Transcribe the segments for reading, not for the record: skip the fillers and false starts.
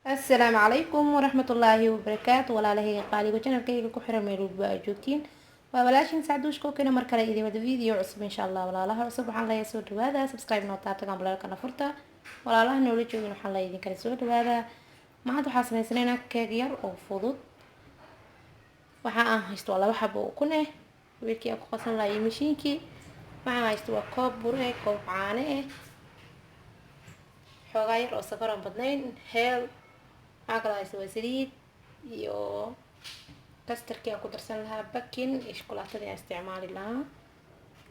السلام عليكم ورحمة الله وبركاته walaalahey qaaliga channelkayga ku xiran meel walba aad joogtiin waa walaashin Sacduush kookina mar kale idin wada video cusub insha Allah walaalaha cusub waxaan leeyahay soo dhawaada subscribe noo taabta gambalka furta walaalaha noola joogin waxaan leeyahay idin kale soo dhawaada maanta waxaan sameysanaynaa keeg yar oo fudud waxa aan haysto laba xabo oo kun wiilkii aan ku qasan lahayn mishiinkii waxaan haysto waa koob bur koob caano xoogaa yar oo sokor aan badnayn heel waxaa kaloo haysta waa saliid iyo kastarkii aan ku darsan lahaa bakin iyo shukulaatadii aan isticmaali lahaa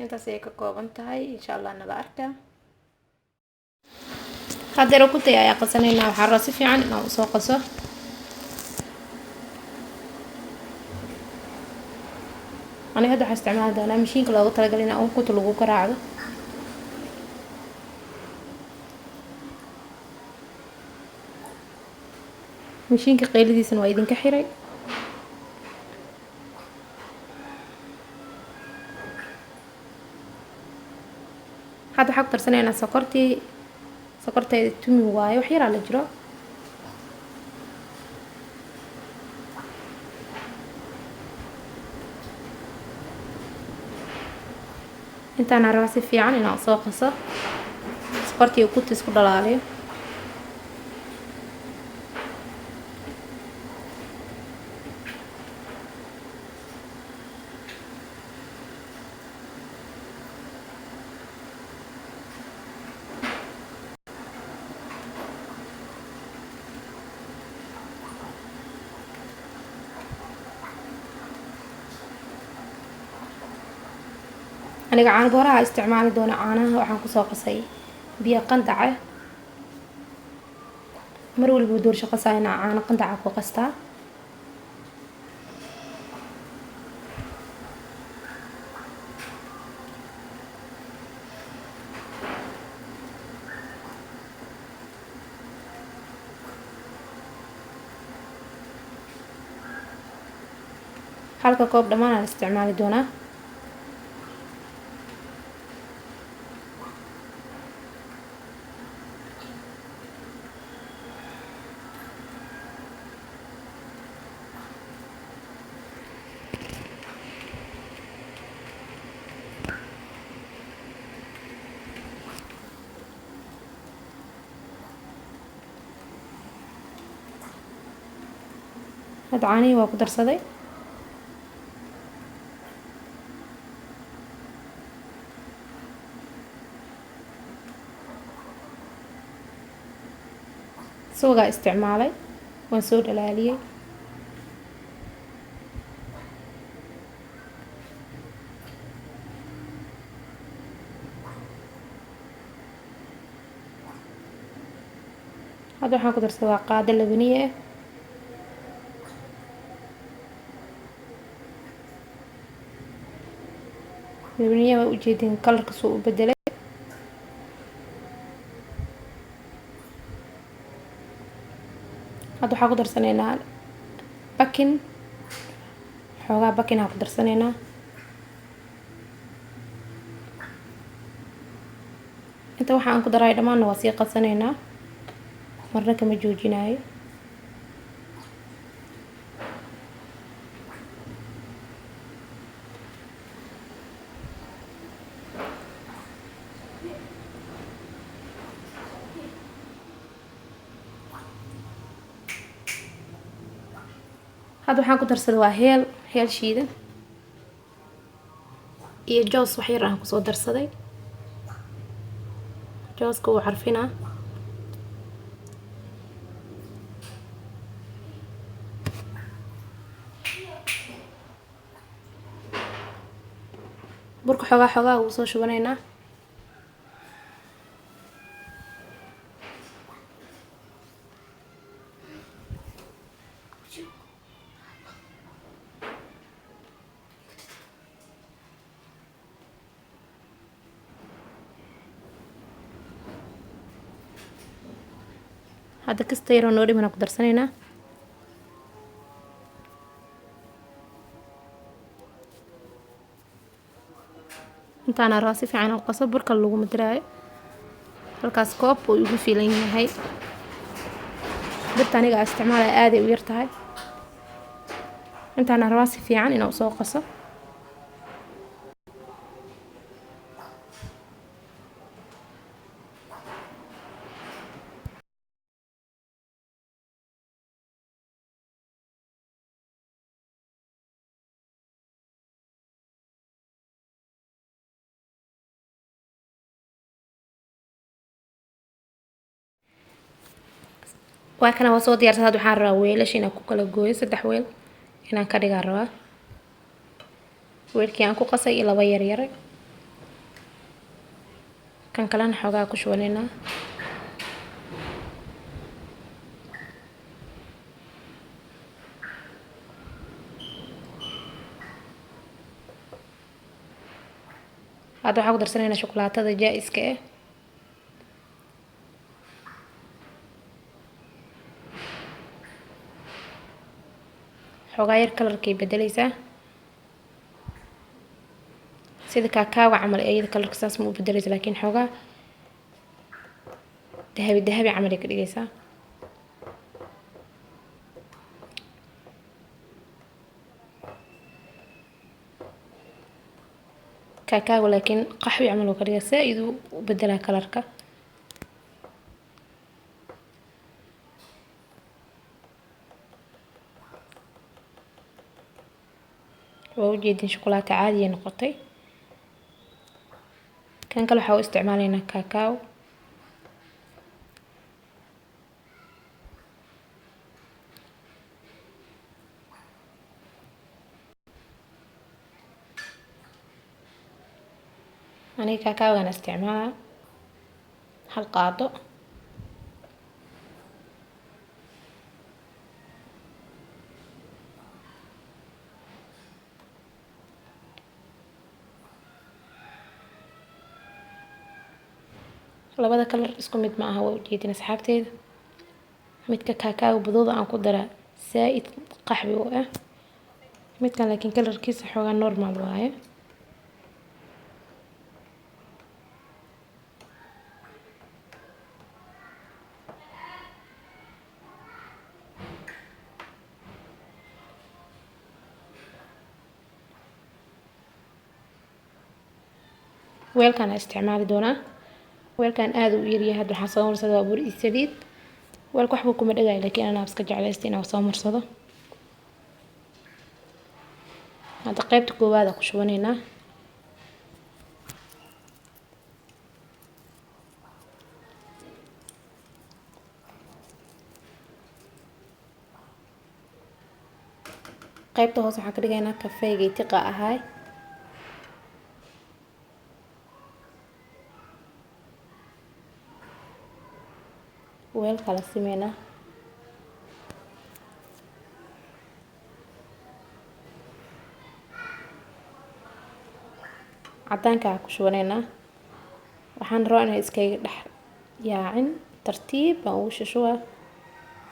intaas ayay ka kooban tahay insha Allah nala arka haddana ukutay ayaa qasanaynaa waxaa raba si fiican inaan usoo qaso aniga hadda waxaan isticmaali doonaa mishiinka loogu talagalay in ukunta lagu garaacdo mishiinka qeyladiisana waa idinka xiray hadda waxaan ku darsanaynaa sokorteeda tumi waaye wax yaraa la jiro intaana rabaa si fiican inaan soo qaso sokortii ukunta isku dhalaaliyo aniga caano booraha isticmaali doona caanaha waxaan ku soo qasay biyo qandac mar walba door shaqo saayna caano qandac ku qastaa halka koob dhamaan aan isticmaali doonaa هاد caanihii waa ku darsaday suugaa isticmaalay waan soo dhalaaliyay hadda waxaan ku darsaday waa qaado labaniye labaniye waa ujeedin kalarka soo u bedelay hadda waxaan ku darsanaynaa bakin xoogaa bakin aan ku darsanaynaa inta waxa aan ku daray dhamaanna waa sii qasanaynaa marna kama joojinayo hadda waxaan ku darsaday waa heel shiidan iyo joos wax yar aan ku soo darsaday jooska uu carfinaa burka xoogaa ugu soo shubanaynaa hadda kasta yaroo noo dhiman ku darsanaynaa intaana rabaa si fiican u qaso burka lagu madaraayo halkaas koob uu ugu fiilan yahay birta aniga isticmaalaya aad ay u yar tahay intaan rabaa si fiican inaan soo qaso waa kana waa soo diyaarsan hadda waxaan rabaa weelash inaan ku kala gooyo 3 weel inaan ka dhigaa rabaa weelkii aan ku qasay iyo 2 yar yar kan kalena xogaa ku shubanayna hadda waxaan ku darsanaynaa shukulaatada jaa'iska ah xogaa yar kalarkay bedelaysaa sida kakaawa camal ayada kalarka saas ma u bedelaysa laakiin xogaa dahabi dahabi camal ay ka dhigaysaa kakaawa laakiin qaxwi camal oo ka dhigaysa iduu u bedelaa kalarka waa ujeedin shukulaato caadi ay noqotay kan kale waxaa u isticmaalaynaa kakaaw aniga kakaawgan isticmaalaa hal qaado labada kalar isku mid ma aha waa ujeedin asxaabteeda midka kakaaw budooda aan ku daraa saaid qaxwi u ah midkan laakiin kalarkiisa xoogaa normal waaye weelkan isticmaali doonaa weelkan aad u yar yahay waxaan soo marsaday waa bur saliid weelka waxba kuma dhagaay laakiin ana iska jeclaystay inaan soo marsado hadda qaybta koowaad ku shubanaynaa qaybta hoose waxaan ka dhigaynaa kafeegay tiqa ahaay weel kala simeena cadaanka ku shubanayna waxaan rabaa inay iskaga dhex yaacin tartiib baan ugu shushuwa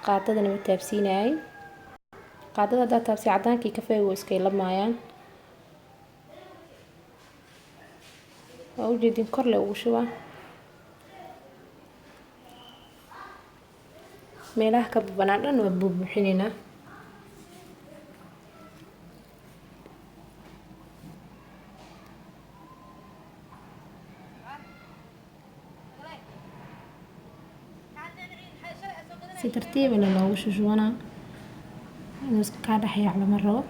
qaadadana ma taabsiinayay qaadada hadda taabsi cadaankii kafeegu iskay lamaayaan waa ujeedin kor le ugu shuba meelaha ka banaan dhan waa buubuuxinaynaa si tartiib ah loogu shushubanaa inuu iska ka dhex yaac lama rabo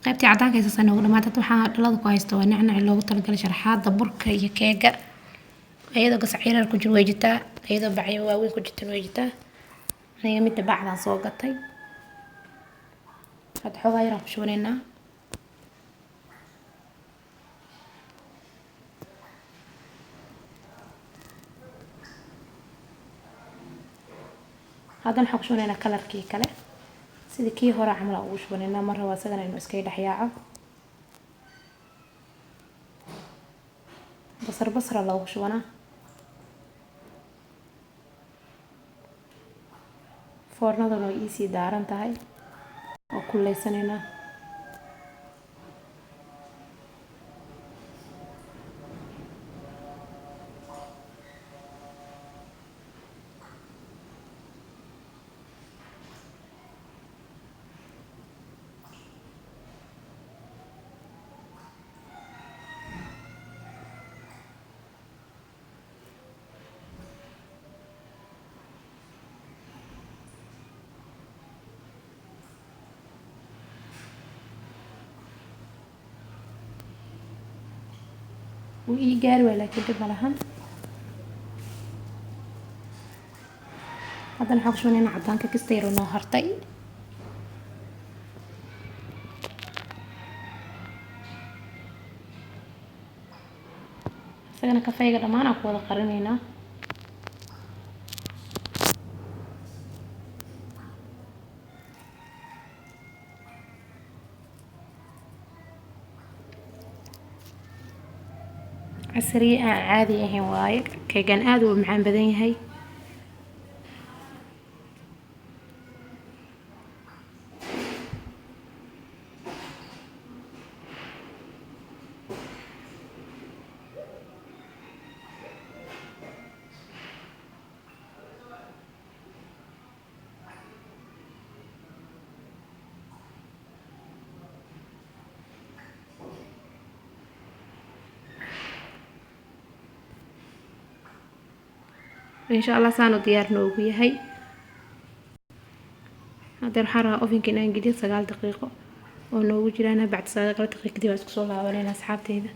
qaybtii cadaanka ay soo noogu dhamaatay waxaan dhalada ku haysto waa nacnac loogu talagalay sharaxaada burka iyo keega ayadoo gasciirar ku jir weejitaa ayadoo bacyo waaweyn ku jirtan weejitaa aniga midda bacdan soo gatay hadda xoogaa yar aan ku shubanaynaa haddana waxaan ku shubanaynaa kalarkii kale si sidii kii hore camal ugu shubanayna mar raba asagana inuu iska dhaxyaaco basar loogu shubanaa foornadana way isii daaran tahay oo kuleysanayna وإيجار ولا كده ملهن هذا نحط شوية نعدان كستيرو نهارتي سجنا كفاية قد ما أنا أقول قرنينا عسري عادي هي واي كيجان آدو معان بدين هاي إن شاء الله سانو ديار نوغي هاي هذا الحرة أوفن كنا نجدي 9 دقيقة ونوغي جرانا بعد 9 دقيقة كده بس كسولها ولينا أصحابتي هذا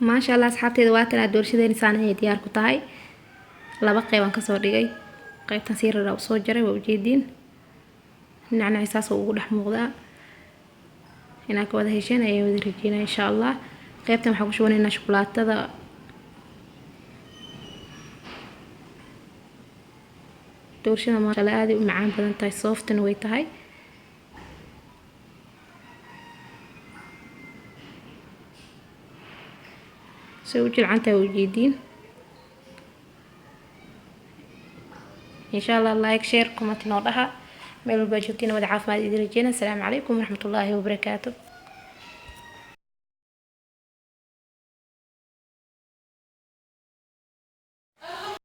ما شاء الله أصحابتي واتنا دورشدين سانة ديار كتاي لaba qeybaan kasoo dhigay qeybtan sii raraa soo jaray waa ujeedin nacnac isaas oo ugu dhex muuqdaa inaan ka wada hesheen ayaan wada rajeynaa insha Allah qeybtan waxaan ku shubanaynaa shukulaatada doorshada ma kala aad u macaan badan tahay softna way tahay soo jilcanta ujeedin إن شاء الله لايك شير كومنت نوضحها ميلو باجوكينا ودعاف ما إذا رجينا السلام عليكم ورحمة الله وبركاته.